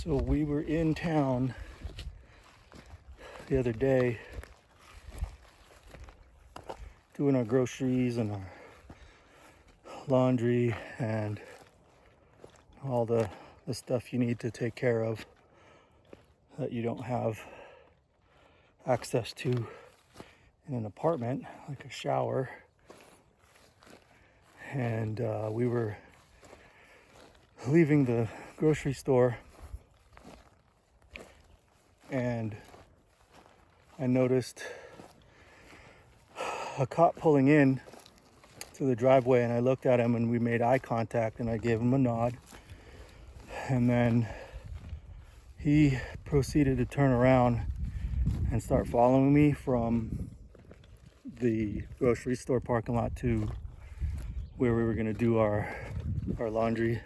So we were in town the other day doing our groceries and our laundry and all the stuff you need to take care of that you don't have access to in an apartment, like a shower. And we were leaving the grocery store, and I noticed a cop pulling in to the driveway, and I looked at him and we made eye contact, and I gave him a nod, and then he proceeded to turn around and start following me from the grocery store parking lot to where we were going to do our laundry.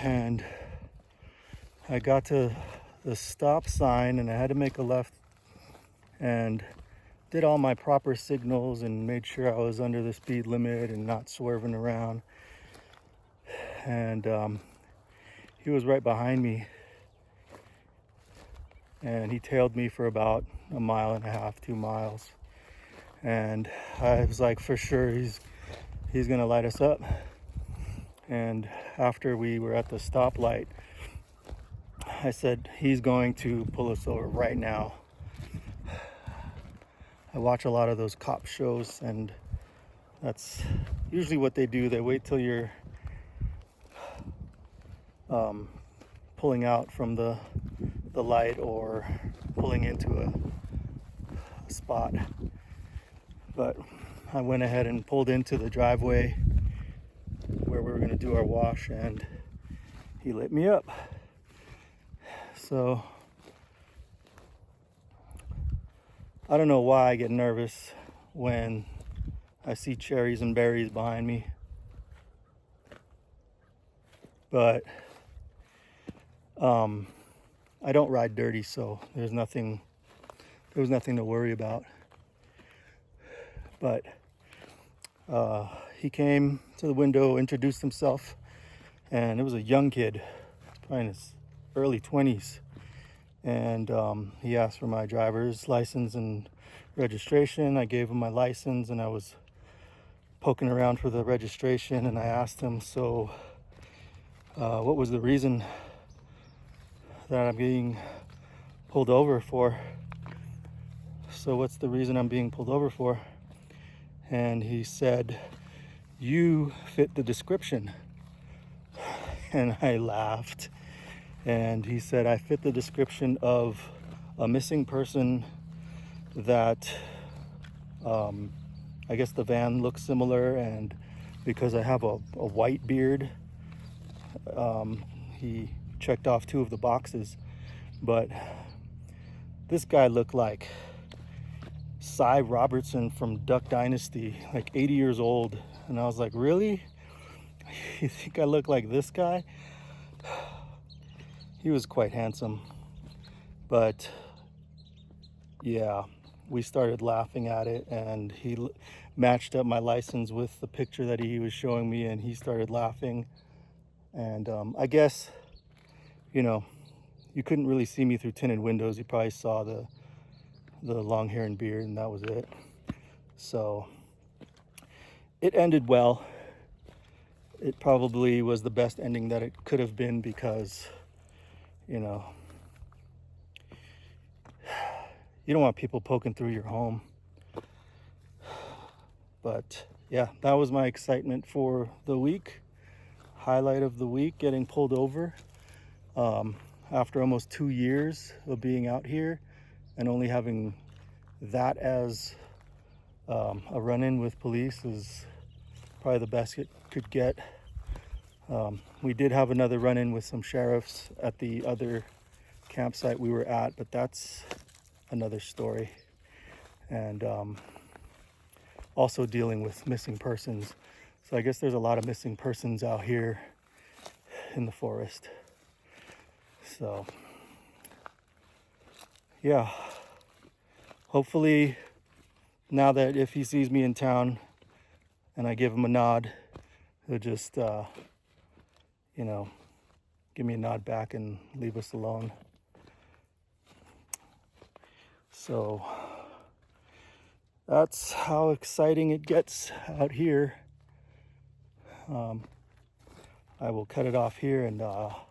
And I got to the stop sign and I had to make a left, and did all my proper signals and made sure I was under the speed limit and not swerving around. And he was right behind me, and he tailed me for about 1.5 miles, 2 miles. And I was like, for sure he's gonna light us up. And after we were at the stoplight, I said, he's going to pull us over right now. I watch a lot of those cop shows, and that's usually what they do. They wait till you're pulling out from the light or pulling into a spot. But I went ahead and pulled into the driveway where we were going to do our wash, and he lit me up. So I don't know why I get nervous when I see cherries and berries behind me, but I don't ride dirty, so there was nothing to worry about. But he came to the window, introduced himself, and it was a young kid, probably in his early 20s. And he asked for my driver's license and registration. I gave him my license, and I was poking around for the registration, and I asked him, so what was the reason that I'm being pulled over for? So what's the reason I'm being pulled over for? And he said, you fit the description. And I laughed. And he said, I fit the description of a missing person that I guess the van looks similar, and because I have a white beard, he checked off 2 of the boxes. But this guy looked like Cy Robertson from Duck Dynasty, like 80 years old. And I was like, really? You think I look like this guy? He was quite handsome. But yeah, we started laughing at it, and he matched up my license with the picture that he was showing me, and he started laughing. And I guess, you couldn't really see me through tinted windows. You probably saw the long hair and beard, and that was it. So it ended well. It probably was the best ending that it could have been, because you don't want people poking through your home. But yeah, that was my excitement for the week. Highlight of the week, getting pulled over after almost 2 years of being out here, and only having that as a run-in with police is probably the best it could get. We did have another run-in with some sheriffs at the other campsite we were at, but that's another story. And also dealing with missing persons. So I guess there's a lot of missing persons out here in the forest. So yeah, hopefully now that if he sees me in town and I give him a nod, he'll just give me a nod back and leave us alone. So that's how exciting it gets out here. I will cut it off here, and I'll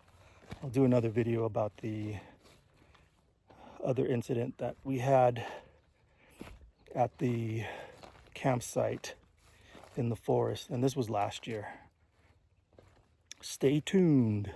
do another video about the other incident that we had at the campsite in the forest, and this was last year. Stay tuned.